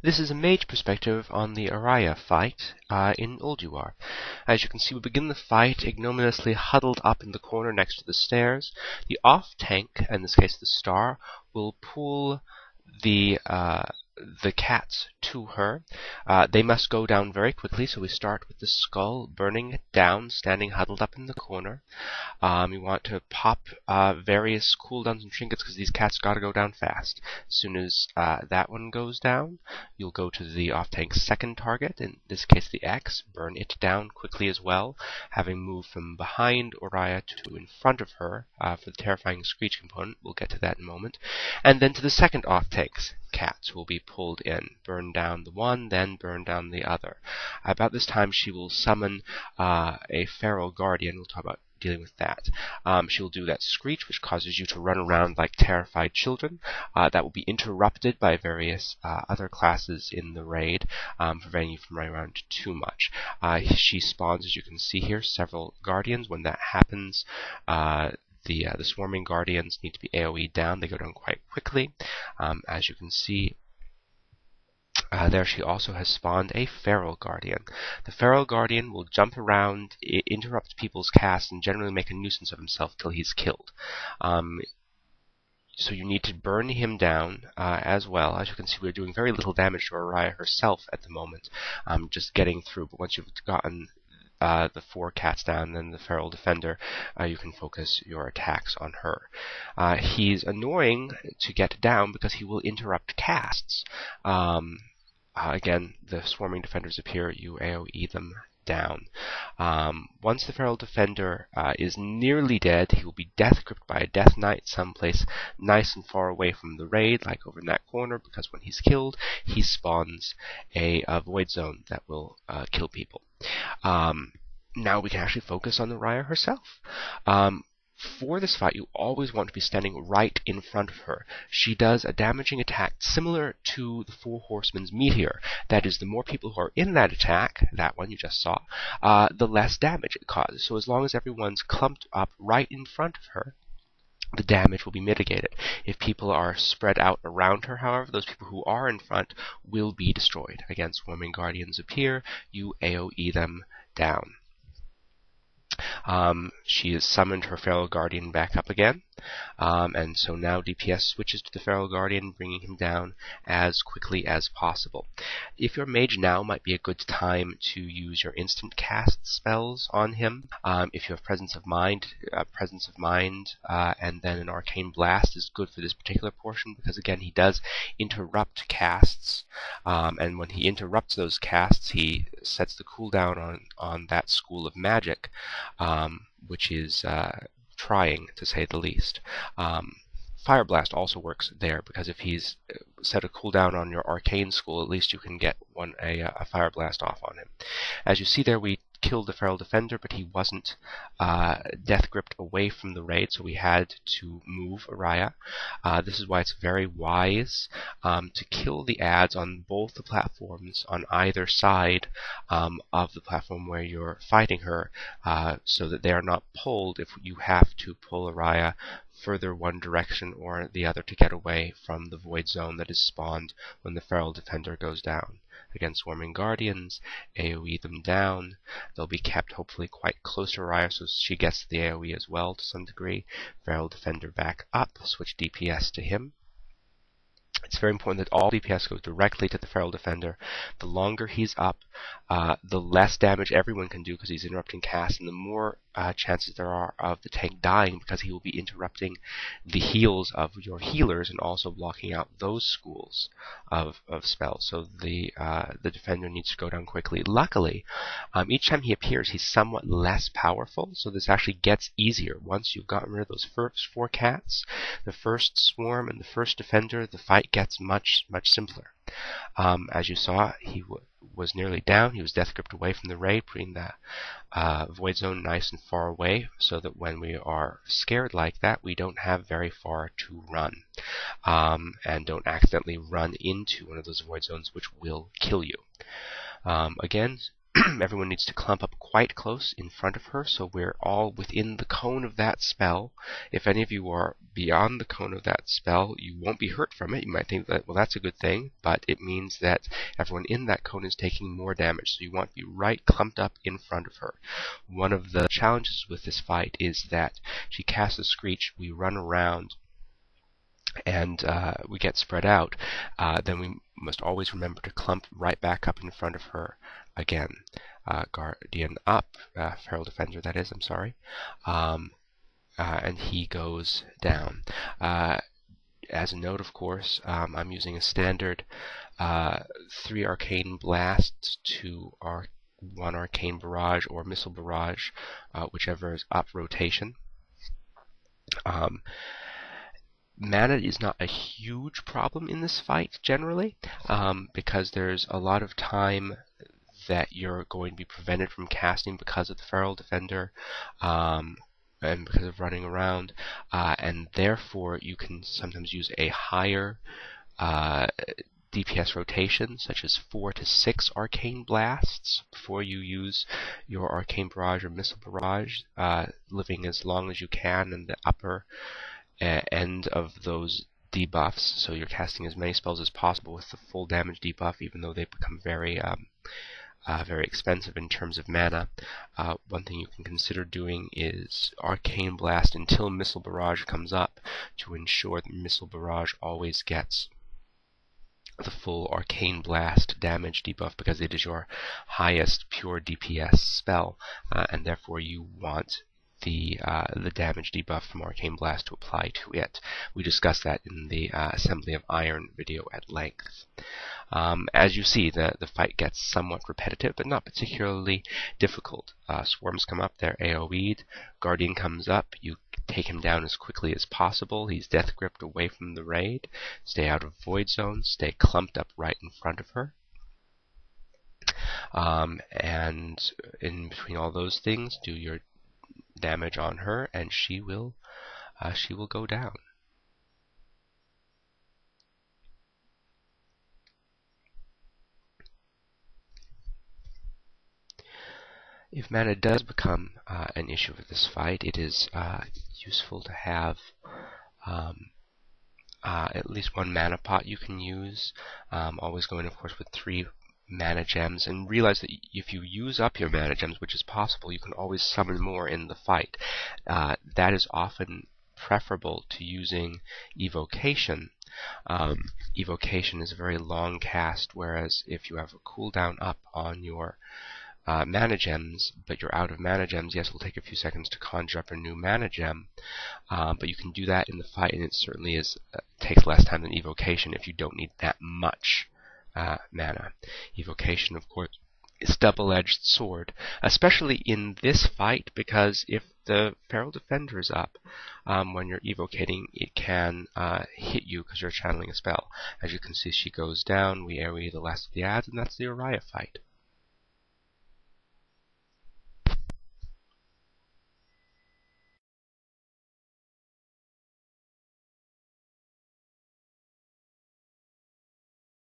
This is a Mage perspective on the Auriaya fight in Ulduar. As you can see, we begin the fight ignominiously huddled up in the corner next to the stairs. The off-tank, in this case the Star, will pull the cats to her. They must go down very quickly, so we start with the skull burning it down, standing huddled up in the corner. You want to pop various cooldowns and trinkets because these cats gotta go down fast. As soon as that one goes down, you'll go to the off-tank's second target, in this case the X, burn it down quickly as well, having moved from behind Auriaya to in front of her for the terrifying screech component. We'll get to that in a moment. And then to the second off-tank's cats will be pulled in. Burn down the one, then burn down the other. About this time she will summon a feral guardian. We'll talk about dealing with that. She'll do that screech, which causes you to run around like terrified children. That will be interrupted by various other classes in the raid, preventing you from running around too much. She spawns, as you can see here, several guardians. When that happens, the swarming guardians need to be AoE'd down. They go down quite quickly. As you can see, there she also has spawned a feral guardian. The feral guardian will jump around, interrupt people's casts, and generally make a nuisance of himself till he's killed. So you need to burn him down as well. As you can see, we're doing very little damage to Auriaya herself at the moment, just getting through. But once you've gotten the 4 cats down, then the feral defender, you can focus your attacks on her. He's annoying to get down because he will interrupt casts. Again, the swarming defenders appear, you AoE them down. Once the feral defender is nearly dead, he will be death gripped by a death knight someplace nice and far away from the raid, like over in that corner, because when he's killed, he spawns a void zone that will kill people. Now we can actually focus on the Auriaya herself. For this fight, you always want to be standing right in front of her. She does a damaging attack similar to the Four Horsemen's Meteor. That is, the more people who are in that attack, that one you just saw, the less damage it causes. So as long as everyone's clumped up right in front of her, the damage will be mitigated. If people are spread out around her, however, those people who are in front will be destroyed. Again, swarming guardians appear, you AoE them down. She has summoned her feral guardian back up again, and so now DPS switches to the feral guardian, bringing him down as quickly as possible. If you're mage now, might be a good time to use your instant cast spells on him. If you have presence of mind, and then an arcane blast is good for this particular portion because again he does interrupt casts, and when he interrupts those casts, he sets the cooldown on that school of magic, which is trying, to say the least. Fire Blast also works there, because if he's set a cooldown on your Arcane School, at least you can get a Fire Blast off on him. As you see there, we killed the feral defender, but he wasn't death gripped away from the raid, so we had to move Auriaya. This is why it's very wise to kill the adds on both the platforms on either side of the platform where you're fighting her, so that they are not pulled if you have to pull Auriaya further one direction or the other to get away from the void zone that is spawned when the feral defender goes down. Again, swarming guardians, AoE them down. They'll be kept hopefully quite close to Auriaya so she gets the AoE as well to some degree. Feral defender back up, switch DPS to him. It's very important that all DPS goes directly to the feral defender. The longer he's up, the less damage everyone can do because he's interrupting casts, and the more chances there are of the tank dying because he will be interrupting the heals of your healers and also blocking out those schools of spells. So the defender needs to go down quickly. Luckily, each time he appears, he's somewhat less powerful, so this actually gets easier. Once you've gotten rid of those first 4 cats, the first swarm and the first defender, the fight gets much simpler. As you saw, he was nearly down. He was death gripped away from the raid, putting the void zone nice and far away so that when we are scared like that, we don't have very far to run, and don't accidentally run into one of those void zones which will kill you. Again, everyone needs to clump up quite close in front of her, so we're all within the cone of that spell. If any of you are beyond the cone of that spell, you won't be hurt from it. You might think that, well, that's a good thing, but it means that everyone in that cone is taking more damage, so you want to be right clumped up in front of her. One of the challenges with this fight is that she casts a Screech, we run around, and we get spread out, then we must always remember to clump right back up in front of her again. Guardian up, Feral Defender that is, I'm sorry. And he goes down. As a note, of course, I'm using a standard 3 Arcane Blast to 1 Arcane Barrage or Missile Barrage, whichever is up rotation. Mana is not a huge problem in this fight generally, because there's a lot of time that you're going to be prevented from casting because of the Feral Defender, and because of running around, and therefore you can sometimes use a higher DPS rotation, such as 4 to 6 Arcane Blasts before you use your Arcane Barrage or Missile Barrage, living as long as you can in the upper end of those debuffs, so you're casting as many spells as possible with the full damage debuff, even though they become very expensive in terms of mana. One thing you can consider doing is Arcane Blast until Missile Barrage comes up, to ensure that Missile Barrage always gets the full Arcane Blast damage debuff, because it is your highest pure DPS spell, and therefore you want the damage debuff from Arcane Blast to apply to it. We discussed that in the Assembly of Iron video at length. As you see, the fight gets somewhat repetitive, but not particularly difficult. Swarms come up, they're AoE'd. Guardian comes up, you take him down as quickly as possible. He's death gripped away from the raid. Stay out of void zones, stay clumped up right in front of her. And in between all those things, do your damage on her, and she will go down. If mana does become an issue with this fight, it is useful to have at least 1 mana pot you can use. Always going, of course, with 3 mana gems, and realize that if you use up your mana gems, which is possible, you can always summon more in the fight. That is often preferable to using Evocation. Evocation is a very long cast, whereas if you have a cooldown up on your mana gems, but you're out of mana gems, yes, it'll take a few seconds to conjure up a new mana gem, but you can do that in the fight, and it certainly takes less time than Evocation if you don't need that much mana. Evocation, of course, is a double-edged sword, especially in this fight, because if the Feral Defender is up when you're evocating, it can hit you because you're channeling a spell. As you can see, she goes down, we AoE the last of the ads, and that's the Auriaya fight.